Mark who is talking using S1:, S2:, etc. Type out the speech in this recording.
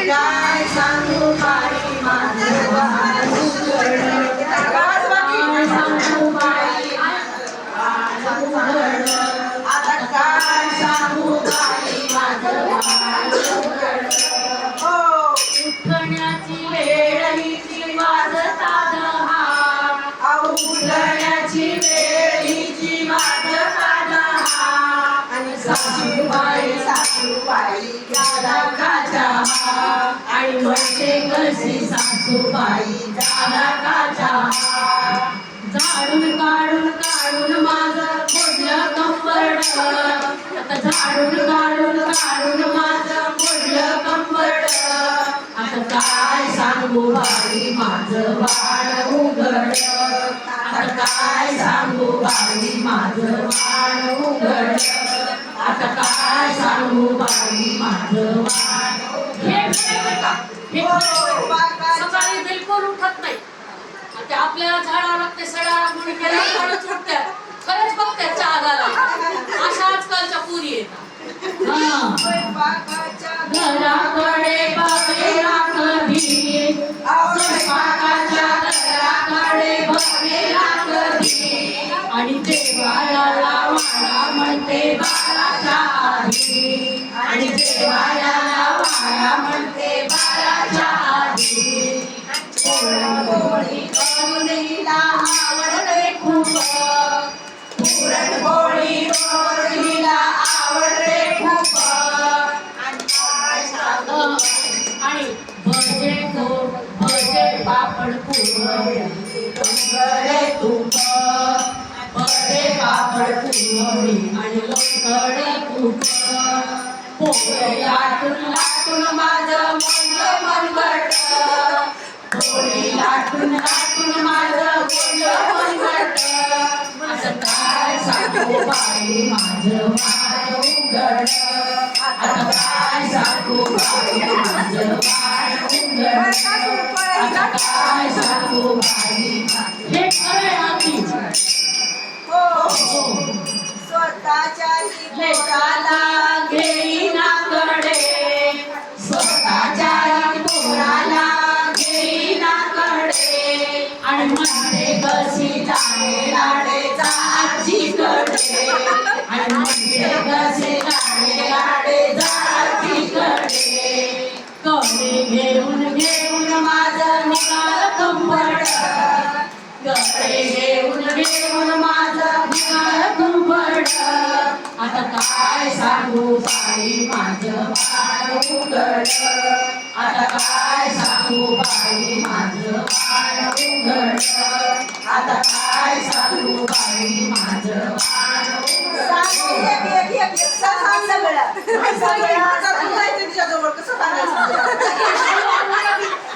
S1: काय सांगू बाई माझं वाण उघड. काय सांगू बाई माझं वाण उघड. आता काय सांगू बाई माझं वाण उघड. हो
S2: उठण्याची वेळ हिची वाजता दहा.
S1: उठण्याची वेळ हिची वाजता दहा. आणि सासूबाई सासूबाई झाला का चहा.
S2: आणि म्हणते कशी सासूबाई
S1: झाला का चहा.
S2: झाडून काढून काढून माझं मोडलं कंबरड. आता झाडून काढून काढून माझं मोडलं कंबरड. आता काय सांगू बाई माझं वाण उघड.
S1: आता काय सांगू बाई माझं वाण उघड. आता काय सांगू बाई माझं वाण उघड.
S2: हे खरं का? हे खरं. सकाळी बिलकुल उठत नाही. ते आपल्याला झाडा लागते सडा म्हणून केला झाडच उठतात. खरंच बघतात चहा घालायला. अशा आजकालच्या पुरी येतात. घराकडे बघेला कधी.
S1: स्वयंपाकाच्या घराकडे बघेला कधी.
S2: आणि देवाला वाडा म्हणते बाराच्या आधी.
S1: आणि देवाला वाडा म्हणते बाराच्या आधी. पुरणपोळी करून हिला आवडते खूप. पुरणपोळी करून हिला आवडते खूप. आणि काय सांगू
S2: आणि भजे भजे पापड पुरवणी.
S1: गरे तूप.
S2: भजे पापड पुरवणी आणि लोणकडे तूप.
S1: पोळी लाटून लाटून माझं मन मनगट. पोळी लाटून लाटून माझं मन मनगट.
S2: असं
S1: काय सांगू बाई माझं वाण उघड. आता काय सांगू बाई माझं वाण उघड. आता काय सांगू बाई माझं.
S2: हे खरं आहे आधी.
S1: स्वतःच्या पोराला घेईनाकडे. स्वतःच्या पोराला घेईनाकडे.
S2: आणि म्हणते
S1: कशी जाणे लाडेचा आजीकडे. आणि म्हणते कशी जाणे लाडेचा आजीकडे.
S2: कडे घेऊन
S1: घेऊन माझं निघाल कंबरड. गळे घेऊन घेऊन माझं निघाल कंबरड. आता काय सांगू बाई माझं वाण उघड. आता काय सांगू बाई माझं वाण उघड. आता काय सांगू बाई माझं वाण उघड.